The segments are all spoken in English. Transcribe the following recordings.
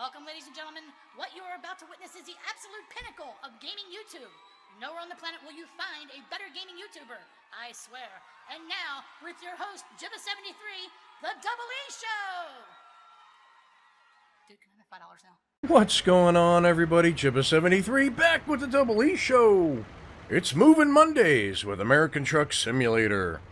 Welcome, ladies and gentlemen. What you are about to witness is the absolute pinnacle of gaming YouTube. Nowhere on the planet will you find a better gaming YouTuber, I swear. And now, with your host, Jibba73, the DoubleEShow. Dude, can I have $5 now? What's going on, everybody? Jibba73 back with the DoubleEShow. It's Moving Mondays with American Truck Simulator.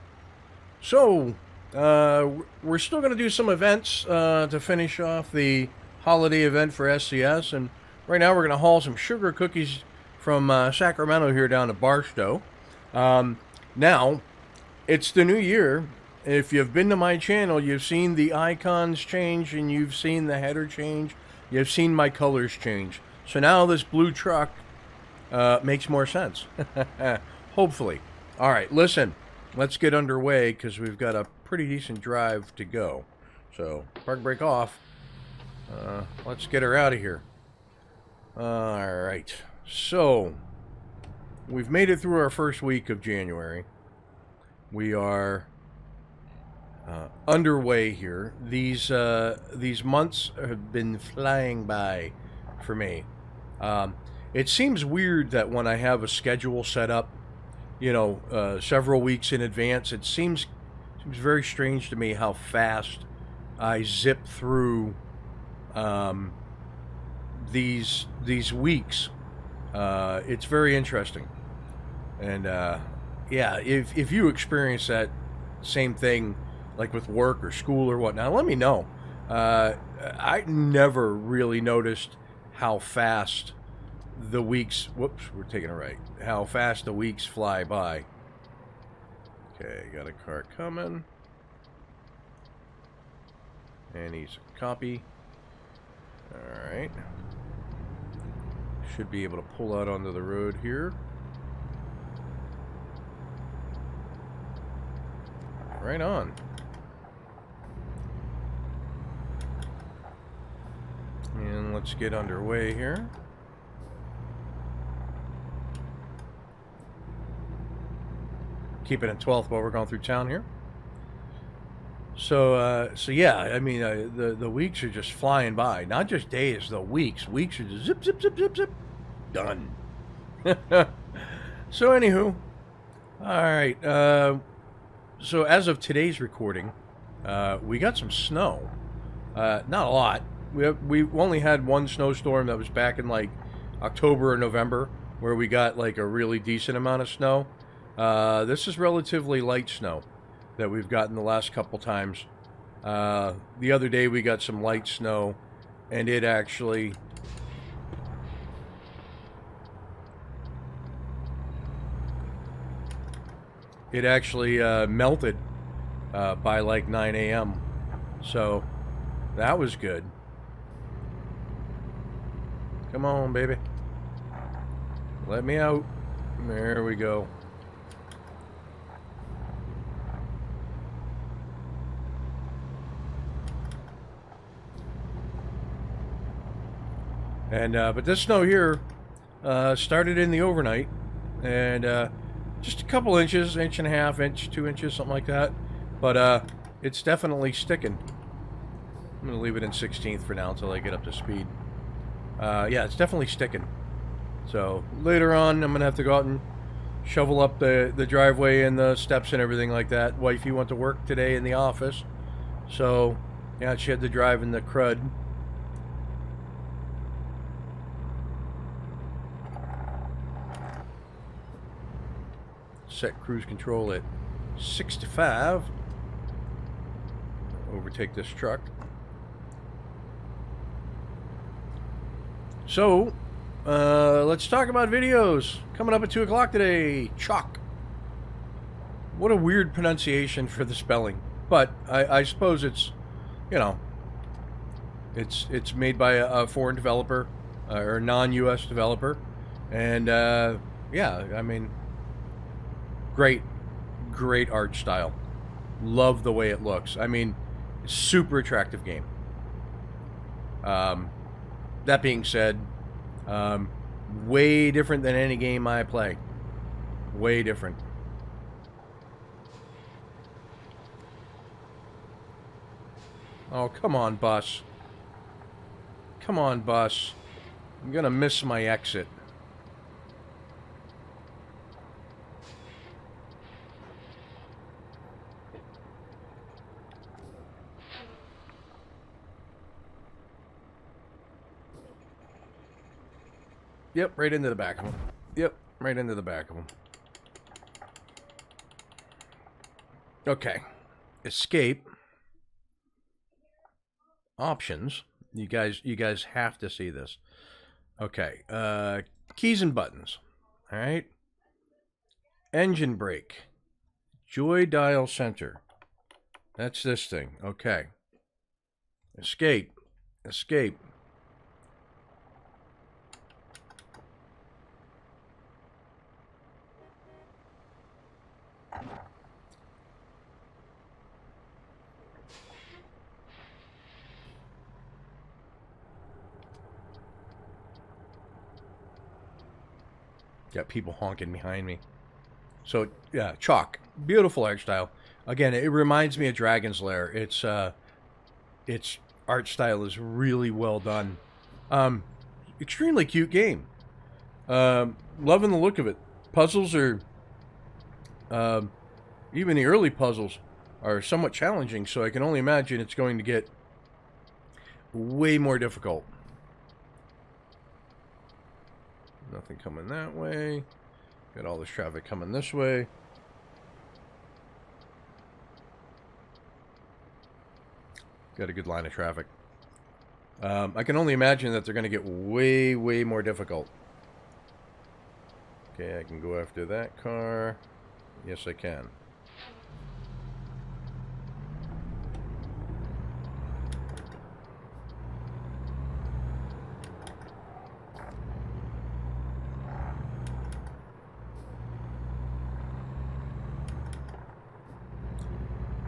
So, we're still going to do some events to finish off the holiday event for SCS, and right now we're going to haul some sugar cookies from Sacramento here down to Barstow. Now, it's the new year. If you've been to my channel, you've seen the icons change and you've seen the header change. You've seen my colors change. So now this blue truck makes more sense. Hopefully. All right, listen. Let's get underway because we've got a pretty decent drive to go. So, park brake off. Let's get her out of here. All right. So, we've made it through our first week of January. We are underway here. These months have been flying by for me. It seems weird that when I have a schedule set up, you know, several weeks in advance, it seems very strange to me how fast I zip through these weeks. It's very interesting, and yeah, if you experience that same thing, like with work or school or whatnot, let me know. I never really noticed how fast the weeks, whoops, we're taking a right, how fast the weeks fly by. Okay, got a car coming, and he's a copy. Alright, should be able to pull out onto the road here. Right on. And let's get underway here. Keep it at 12th while we're going through town here. So yeah, I mean, the weeks are just flying by. Not just days, the weeks. Weeks are just zip, zip, zip, zip, zip. Done. So anywho, all right. So as of today's recording, we got some snow. Not a lot. We only had one snowstorm that was back in like October or November, where we got like a really decent amount of snow. This is relatively light snow that we've gotten the last couple times. The other day we got some light snow, and it actually melted by like 9 a.m. So that was good. Come on, baby. Let me out. There we go. And but this snow here started in the overnight, and just a couple inches, inch and a half, inch, 2 inches, something like that. But it's definitely sticking. I'm gonna leave it in 16th for now until I get up to speed. Yeah, it's definitely sticking. So later on, I'm gonna have to go out and shovel up the driveway and the steps and everything like that. Wifey went to work today in the office, so yeah, she had to drive in the crud. Set cruise control at 65. Overtake this truck. So, let's talk about videos. Coming up at 2 o'clock today, Chalk. What a weird pronunciation for the spelling. But I suppose it's, you know, it's made by a foreign developer, or non-US developer. And, yeah, I mean, great art style. Love the way it looks. I mean, super attractive game. That being said, way different than any game I play. Way different. Oh, come on, bus. Come on, bus. I'm gonna miss my exit. Yep, right into the back of him. Yep, right into the back of him. Okay. Escape. Options. You guys have to see this. Okay. Keys and buttons. All right. Engine brake. Joy dial center. That's this thing. Okay. Escape. Escape. Got people honking behind me. So, yeah, chalk. Beautiful art style. Again, it reminds me of Dragon's Lair. Its art style is really well done. Extremely cute game. Loving the look of it. Puzzles are... even the early puzzles are somewhat challenging, so I can only imagine it's going to get way more difficult. Nothing coming that way. Got all this traffic coming this way. Got a good line of traffic. I can only imagine that they're going to get way, way more difficult. Okay, I can go after that car. Yes, I can.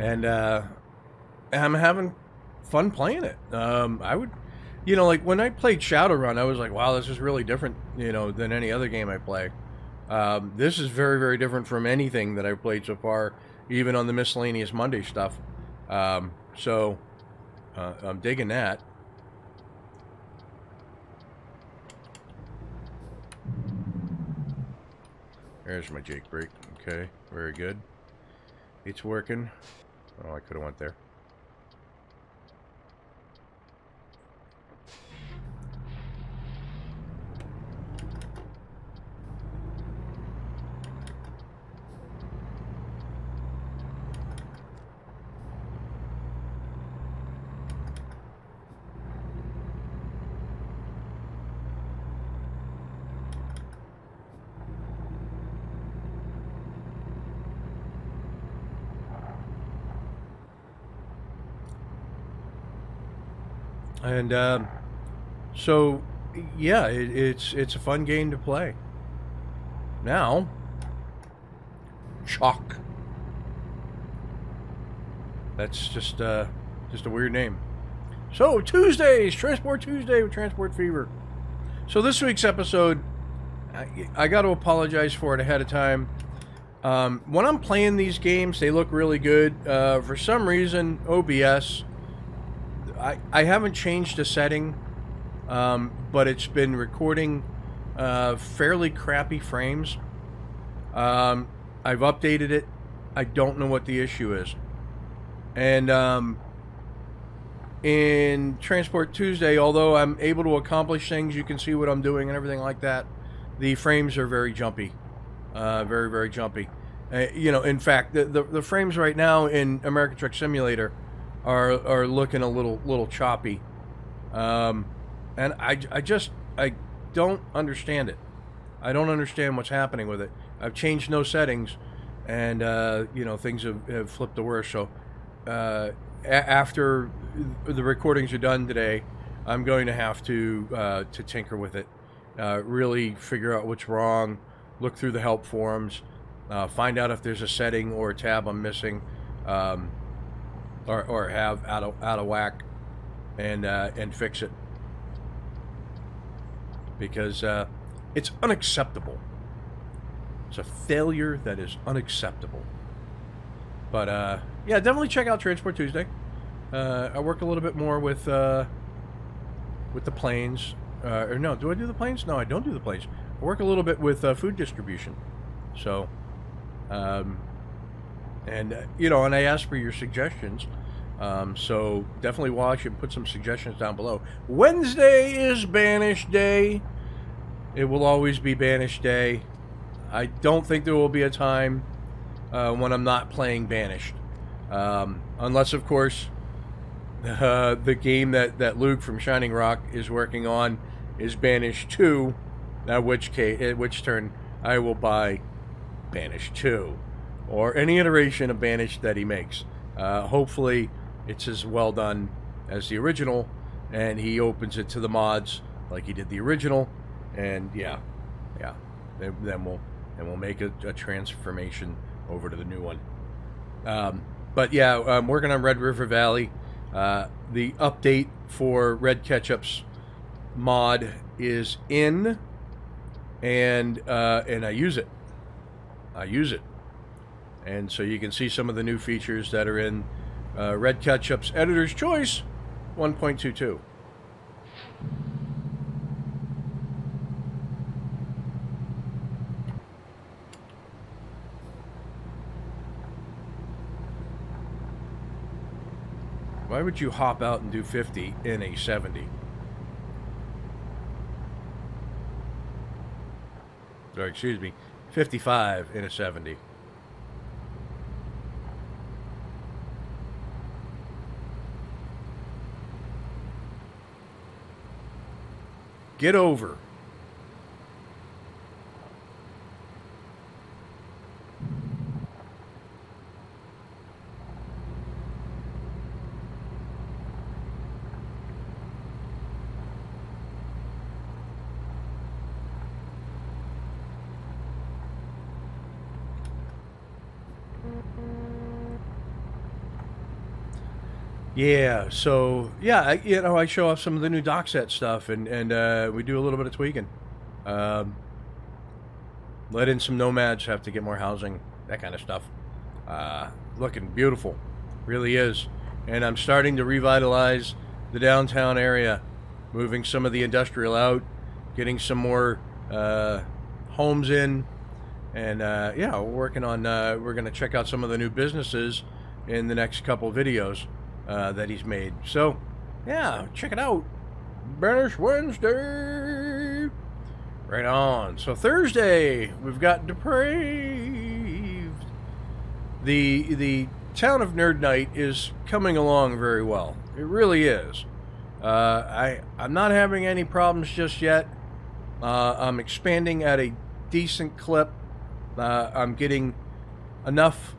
And I'm having fun playing it. I would, you know, like when I played Shadowrun, I was like, wow, this is really different, you know, than any other game I play. This is very, very different from anything that I've played so far, even on the Miscellaneous Monday stuff. So I'm digging that. There's my Jake brake. Okay, very good. It's working. Oh, I could have went there. And so, yeah, it's a fun game to play. Now, Chalk. That's just a weird name. So Tuesdays, Transport Tuesday with Transport Fever. So this week's episode, I got to apologize for it ahead of time. When I'm playing these games, they look really good. For some reason, OBS. I haven't changed a setting, but it's been recording fairly crappy frames. I've updated it. I don't know what the issue is. And in Transport Tuesday, although I'm able to accomplish things, you can see what I'm doing and everything like that, the frames are very jumpy. Very, very jumpy. You know, in fact, the frames right now in American Truck Simulator are looking a little choppy, and I don't understand it. I don't understand what's happening with it. I've changed no settings, and you know, things have flipped the worst. So after the recordings are done today, I'm going to have to tinker with it, really figure out what's wrong, look through the help forums, find out if there's a setting or a tab I'm missing. Or have out of whack, and fix it, because it's unacceptable. It's a failure that is unacceptable. But yeah, definitely check out Transport Tuesday. I work a little bit more with with the planes. Or no, do I do the planes? No, I don't do the planes. I work a little bit with food distribution. So, you know, and I ask for your suggestions. So definitely watch and put some suggestions down below. Wednesday is Banish Day. It will always be Banish Day. I don't think there will be a time when I'm not playing Banished. Unless, of course, the game that Luke from Shining Rock is working on is Banished 2, at which turn I will buy Banished 2, or any iteration of Banished that he makes. Hopefully it's as well done as the original, and he opens it to the mods like he did the original, and yeah, then we'll make a transformation over to the new one. But yeah, I'm working on Red River Valley. The update for Red Ketchup's mod is in, and I use it. And so you can see some of the new features that are in Red Ketchup's Editor's Choice 1.22. Why would you hop out and do 50 in a 70? Or, excuse me, 55 in a 70. Get over. Yeah, so yeah, I show off some of the new dock set stuff, and we do a little bit of tweaking. Let in some nomads, have to get more housing, that kind of stuff. Looking beautiful, really is. And I'm starting to revitalize the downtown area, moving some of the industrial out, getting some more homes in, and yeah, we're working on. We're going to check out some of the new businesses in the next couple videos that he's made. So, yeah, check it out. Banish Wednesday. Right on. So Thursday, we've got Depraved. The town of Nerd Night is coming along very well. It really is. I'm not having any problems just yet. I'm expanding at a decent clip. I'm getting enough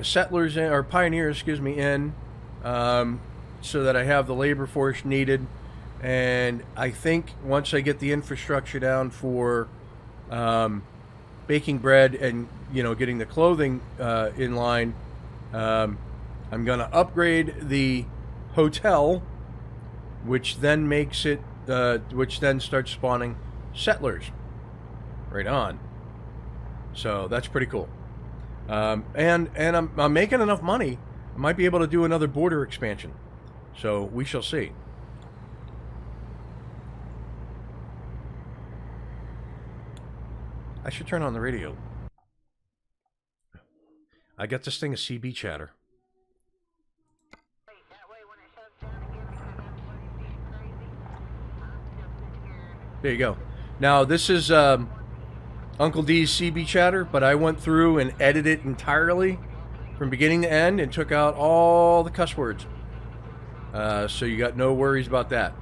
settlers in, or pioneers, excuse me, in, so that I have the labor force needed. And I think once I get the infrastructure down for baking bread and, you know, getting the clothing in line, I'm going to upgrade the hotel, which then makes it, which then starts spawning settlers. Right on. So that's pretty cool. And I'm making enough money. I might be able to do another border expansion. So we shall see. I should turn on the radio. I got this thing a CB chatter. There you go. Now this is Uncle D's CB chatter, but I went through and edited it entirely from beginning to end and took out all the cuss words. So you got no worries about that.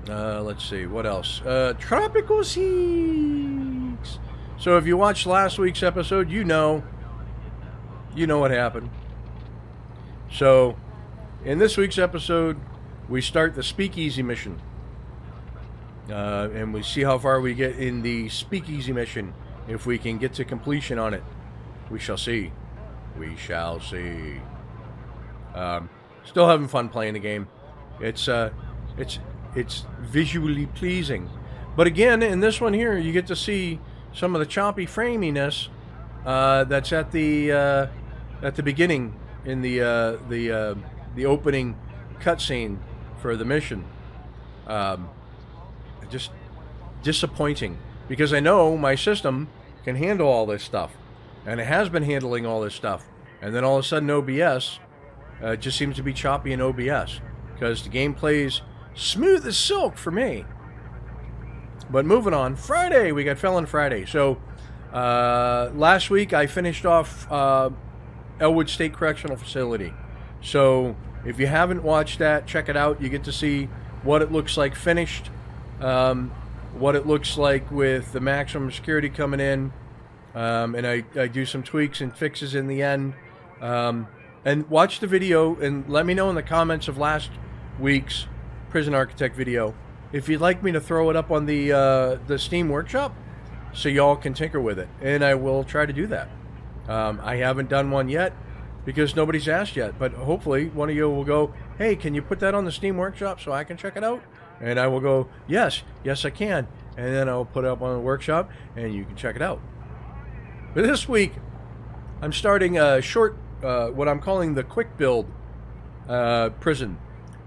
Let's see, what else? Tropical Seeds. So if you watched last week's episode, you know what happened. So in this week's episode, we start the Speakeasy mission. And we see how far we get in the Speakeasy mission. If we can get to completion on it, we shall see. We shall see. Still having fun playing the game. It's visually pleasing. But again, in this one here, you get to see some of the choppy framiness that's at the beginning in the opening cutscene for the mission. Just disappointing, because I know my system can handle all this stuff, and it has been handling all this stuff, and then all of a sudden OBS just seems to be choppy in OBS, because the game plays smooth as silk for me. But moving on, Friday, we got Felon Friday. So last week I finished off Elwood State Correctional Facility. So if you haven't watched that, check it out. You get to see what it looks like finished, what it looks like with the maximum security coming in, and I do some tweaks and fixes in the end. And watch the video and let me know in the comments of last week's Prison Architect video if you'd like me to throw it up on the Steam Workshop so y'all can tinker with it, and I will try to do that. I haven't done one yet because nobody's asked yet, but hopefully one of you will go, hey, can you put that on the Steam Workshop so I can check it out? And I will go, yes I can, and then I'll put it up on the workshop and you can check it out. But this week I'm starting a short, what I'm calling the quick build prison.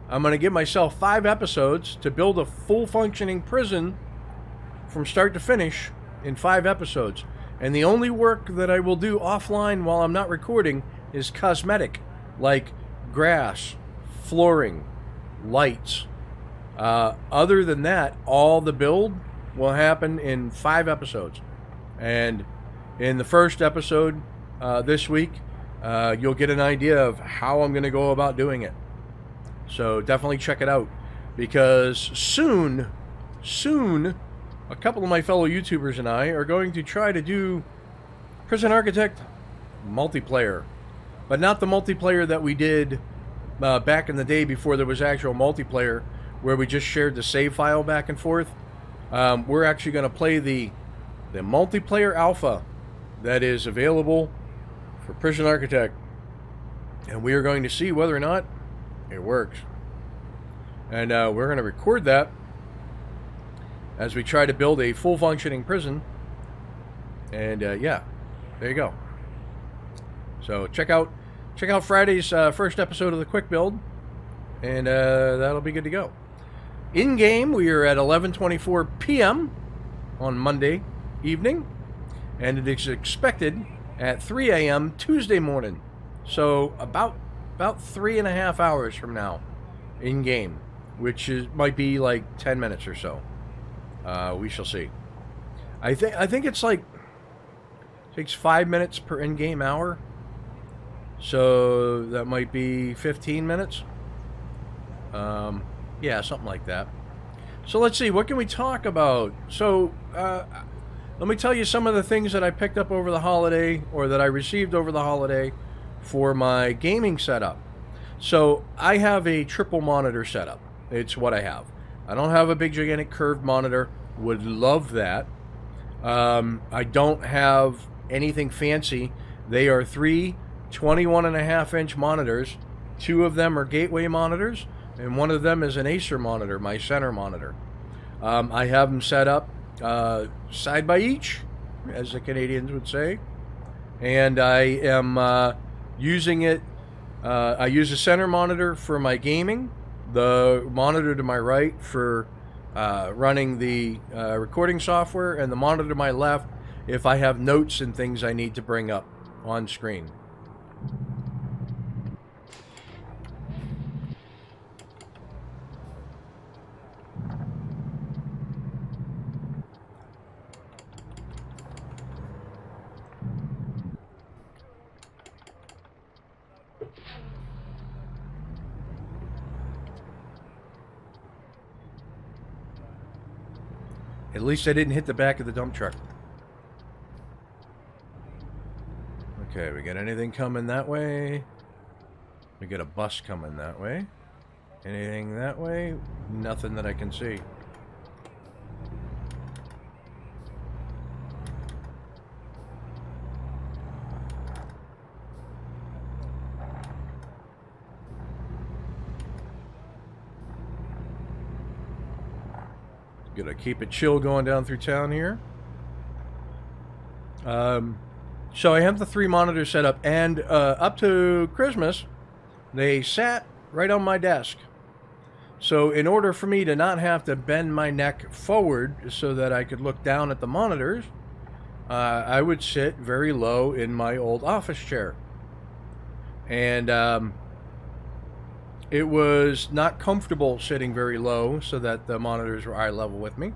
I'm going to give myself 5 episodes to build a full functioning prison from start to finish in 5 episodes. And the only work that I will do offline while I'm not recording is cosmetic, like grass, flooring, lights. Other than that, all the build will happen in 5 episodes. And in the first episode this week, you'll get an idea of how I'm going to go about doing it. So definitely check it out, because soon, a couple of my fellow YouTubers and I are going to try to do Prison Architect multiplayer, but not the multiplayer that we did back in the day before there was actual multiplayer, where we just shared the save file back and forth. We're actually going to play the multiplayer alpha that is available for Prison Architect, and we are going to see whether or not it works. And we're going to record that as we try to build a full functioning prison. And yeah, there you go. So check out Friday's first episode of the quick build, and that'll be good to go. In game, we are at 11:24 p.m. on Monday evening, and it is expected at 3 a.m. Tuesday morning. So about 3.5 hours from now in game, which might be like 10 minutes or so. We shall see. I think it's like takes 5 minutes per in-game hour, so that might be 15 minutes. Yeah, something like that. So let's see, what can we talk about? So let me tell you some of the things that I picked up over the holiday, or that I received over the holiday for my gaming setup. So I have a triple monitor setup. It's what I have. I don't have a big gigantic curved monitor. Would love that. I don't have anything fancy. They are 3 21.5-inch monitors. 2 of them are gateway monitors, and 1 of them is an Acer monitor, my center monitor. I have them set up side by each, as the Canadians would say, and I am using it. I use the center monitor for my gaming, the monitor to my right for running the recording software, and the monitor to my left if I have notes and things I need to bring up on screen. At least I didn't hit the back of the dump truck. Okay, we got anything coming that way? We got a bus coming that way. Anything that way? Nothing that I can see. Gonna keep it chill going down through town here. So I have the 3 monitors set up, and up to Christmas, they sat right on my desk. So in order for me to not have to bend my neck forward so that I could look down at the monitors, I would sit very low in my old office chair. And it was not comfortable sitting very low so that the monitors were eye level with me.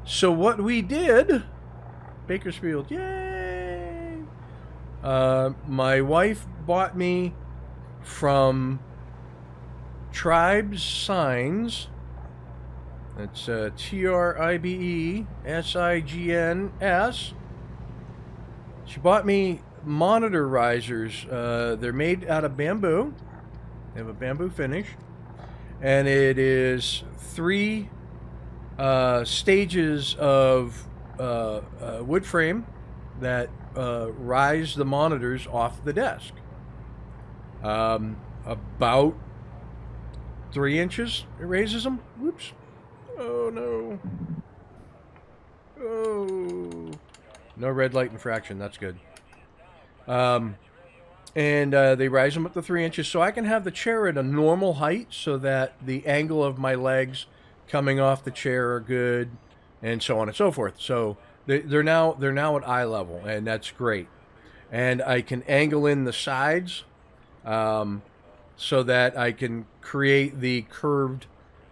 So what we did, Bakersfield, yay! My wife bought me from Tribes Signs. It's TRIBESIGNS. She bought me monitor risers. They're made out of bamboo. They have a bamboo finish. And it is 3 stages of wood frame that rise the monitors off the desk. About 3 inches it raises them. Whoops. Oh no. Oh. No red light infraction. That's good. And they rise them up to 3 inches, so I can have the chair at a normal height so that the angle of my legs coming off the chair are good, and so on and so forth. So they're now at eye level, and that's great. And I can angle in the sides so that I can create the curved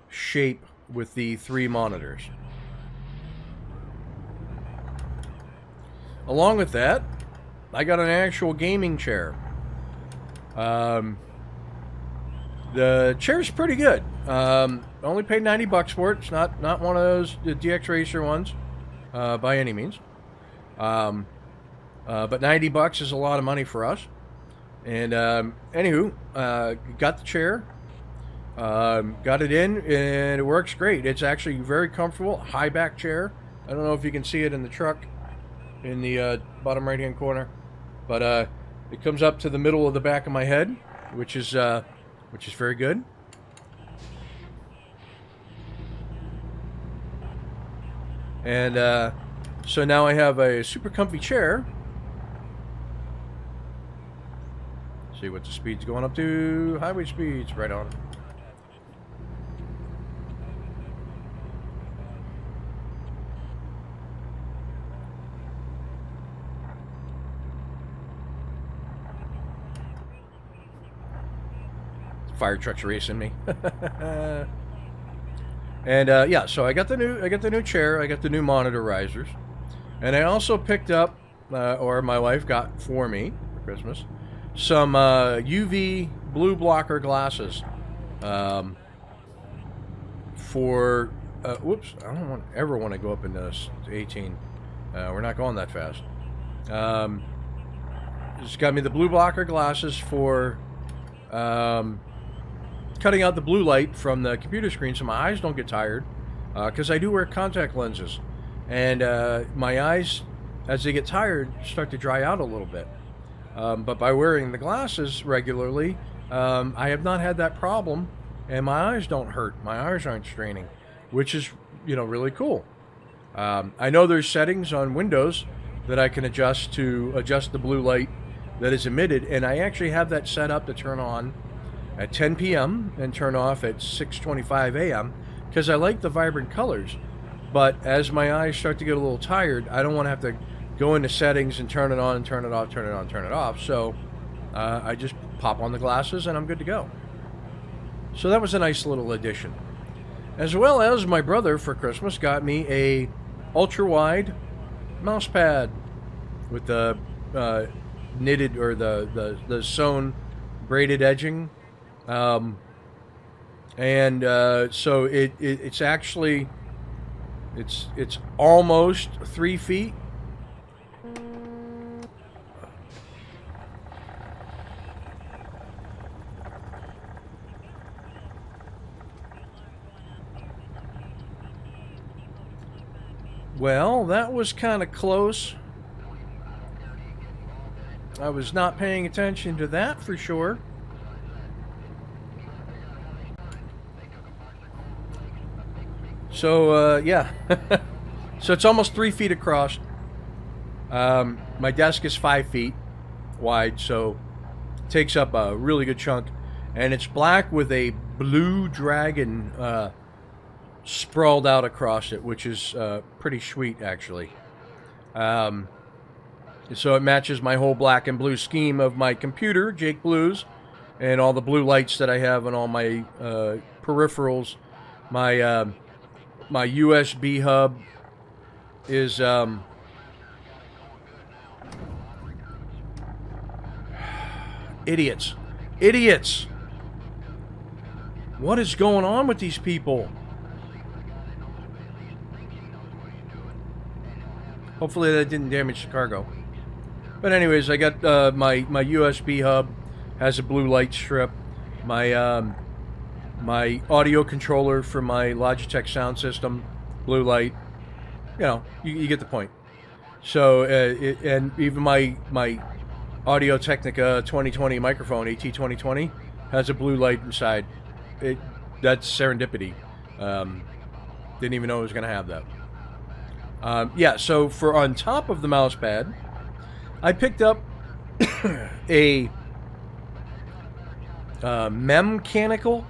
shape with the 3 monitors. Along with that, I got an actual gaming chair. The chair's pretty good. Only paid $90 for it. It's not one of those DX Racer ones by any means. But $90 is a lot of money for us. And anywho, got the chair, got it in, and it works great. It's actually very comfortable, high back chair. I don't know if you can see it in the truck in the bottom right hand corner, but it comes up to the middle of the back of my head, which is very good. And so now I have a super comfy chair. See what the speed's going up to. Highway speeds, right on. Fire trucks racing me. And yeah, so I got the new chair, I got the new monitor risers, and I also picked up, or my wife got for me for Christmas, some UV blue blocker glasses. For whoops, I don't ever want to go up into 18. We're not going that fast. Just got me the blue blocker glasses for cutting out the blue light from the computer screen so my eyes don't get tired, because I do wear contact lenses, and my eyes, as they get tired, start to dry out a little bit. But by wearing the glasses regularly, I have not had that problem, and my eyes don't hurt. My eyes aren't straining, which is, really cool. I know there's settings on Windows that I can adjust to adjust the blue light that is emitted, and I actually have that set up to turn on at 10 p.m. and turn off at 6:25 a.m. because I like the vibrant colors. But as my eyes start to get a little tired, I don't want to have to go into settings and turn it on, turn it off, turn it on, turn it off. So I just pop on the glasses and I'm good to go. So that was a nice little addition. As well as my brother for Christmas got me a ultra-wide mouse pad with the knitted or the sewn braided edging. So it's actually it's almost 3 feet. Well, that was kind of close. I was not paying attention to that for sure. So, yeah. So it's almost 3 feet across. My desk is 5 feet wide, so it takes up a really good chunk. and it's black with a blue dragon sprawled out across it, which is pretty sweet, actually. So it matches my whole black and blue scheme of my computer, Jake Blues, and all the blue lights that I have on all my peripherals. My my USB hub is idiots. Idiots! What is going on with these people? Hopefully that didn't damage the cargo. But anyways, I got my USB hub has a blue light strip. My my audio controller for my Logitech sound system, blue light. You know, you get the point. So and even my Audio Technica 2020 microphone, AT2020, has a blue light inside. That's serendipity. Didn't even know it was going to have that. Yeah, so for on top of the mouse pad, I picked up a mechanical.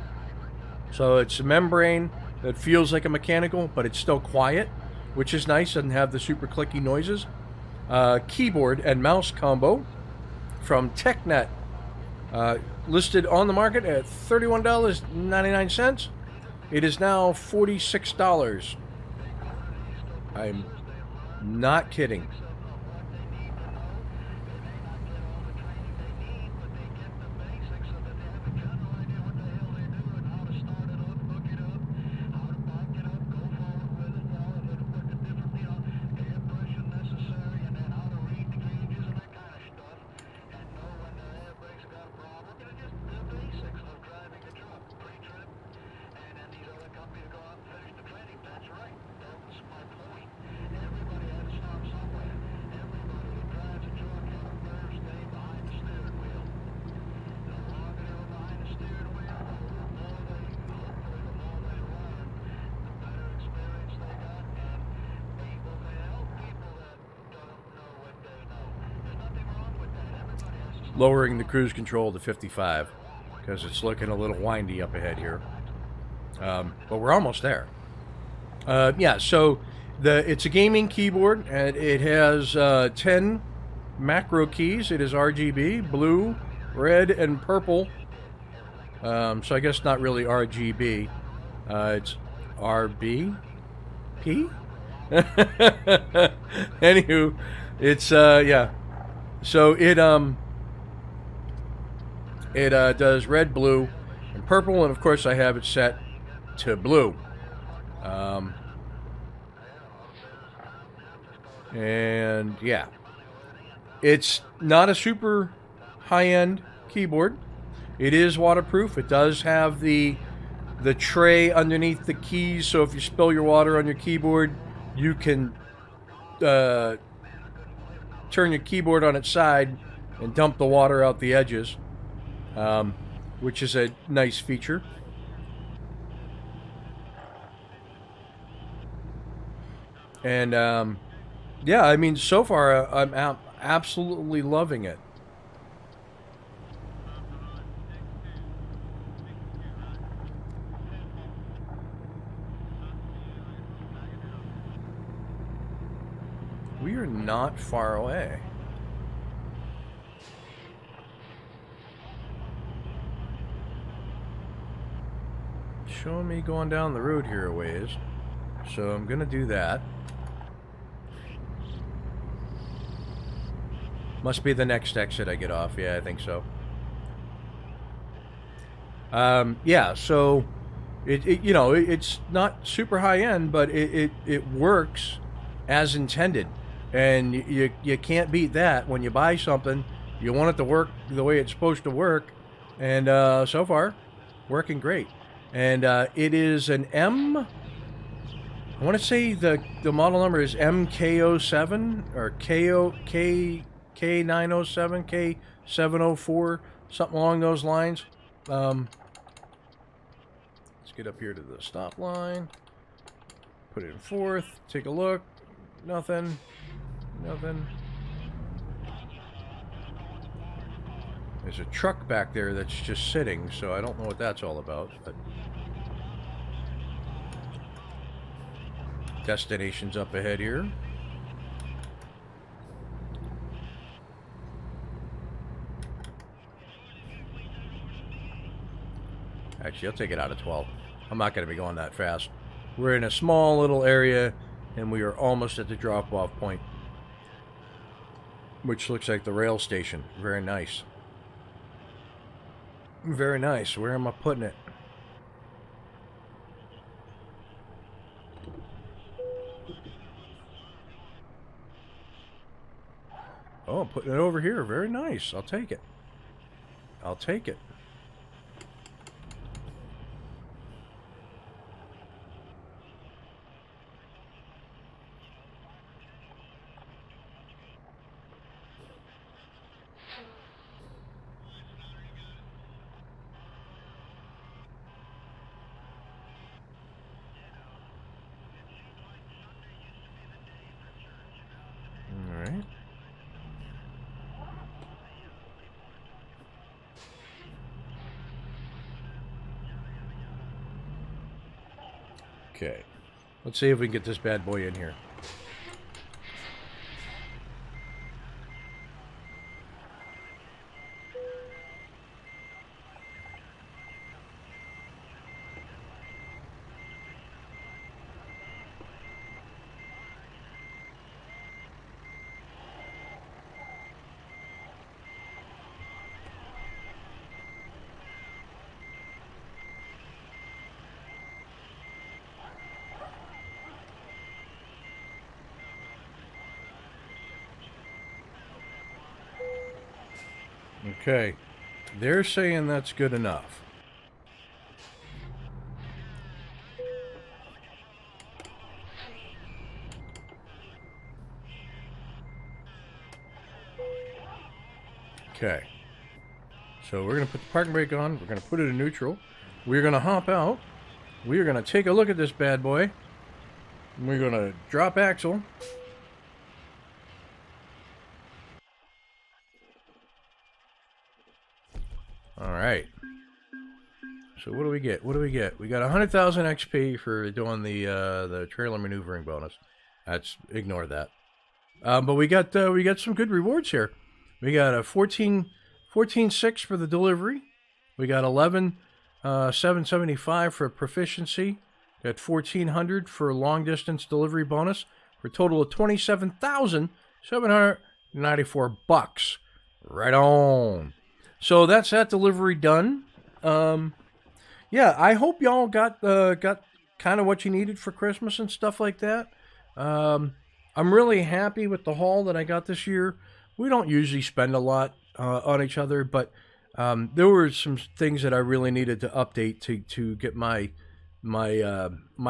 So it's a membrane that feels like a mechanical, but it's still quiet, which is nice. Doesn't have the super clicky noises. Keyboard and mouse combo from TechNet. Listed on the market at $31.99. It is now $46. I'm not kidding. Lowering the cruise control to 55 because it's looking a little windy up ahead here. But we're almost there. Yeah, so it's a gaming keyboard, and it has 10 macro keys. It is RGB, blue, red, and purple. So I guess not really RGB. It's RB? P? Anywho, it's, yeah. So it does red, blue, and purple, and of course I have it set to blue. And yeah, it's not a super high-end keyboard. It is waterproof. It does have the tray underneath the keys, so if you spill your water on your keyboard, you can turn your keyboard on its side and dump the water out the edges. Which is a nice feature. And yeah, I mean, so far I'm absolutely loving it. We are not far away. Showing me going down the road here a ways, so I'm gonna do that. Must be the next exit I get off. Yeah, I think so. Yeah, so you know, it's not super high end, but it works as intended, and you can't beat that. When you buy something, you want it to work the way it's supposed to work, and so far, working great. And it is an I want to say the model number is MK07 or K907, K704, something along those lines. Let's get up here to the stop line. Put it in fourth. Take a look. Nothing. Nothing. There's a truck back there that's just sitting, so I don't know what that's all about. But destination's up ahead here. Actually, I'll take it out of 12. I'm not going to be going that fast. We're in a small little area, and we are almost at the drop-off point, which looks like the rail station. Very nice. Very nice. Where am I putting it? Oh, I'm putting it over here. Very nice. I'll take it. I'll take it. Okay, let's see if we can get this bad boy in here. Okay, they're saying that's good enough. Okay, so we're going to put the parking brake on. We're going to put it in neutral. We're going to hop out. We're going to take a look at this bad boy. We're going to drop axle. Alright. So what do we get? What do we get? We got 100,000 XP for doing the trailer maneuvering bonus. That's, ignore that. But we got some good rewards here. We got a 14.6 for the delivery. We got 11,775 for proficiency. Got 1,400 for long distance delivery bonus for a total of 27,794 bucks. Right on. So that's that delivery done. Yeah, I hope y'all got kind of what you needed for Christmas and stuff like that. I'm really happy with the haul that I got this year. We don't usually spend a lot on each other, but there were some things that I really needed to update to get my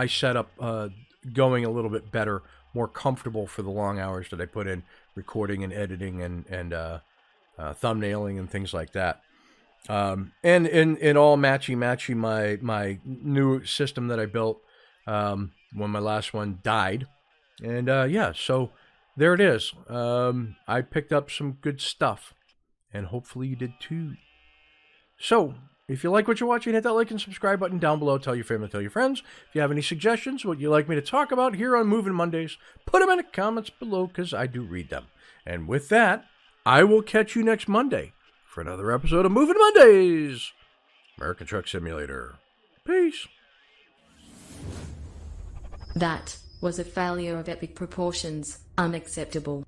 setup going a little bit better, more comfortable for the long hours that I put in recording and editing and thumbnailing and things like that. And all matchy my new system that I built when my last one died. And yeah, so there it is. I picked up some good stuff, and hopefully you did too. So if you like what you're watching, hit that like and subscribe button down below. Tell your family, tell your friends. If you have any suggestions, what you'd like me to talk about here on Moving Mondays, put them in the comments below, because I do read them. And with that, I will catch you next Monday for another episode of Moving Mondays, American Truck Simulator. Peace. That was a failure of epic proportions, unacceptable.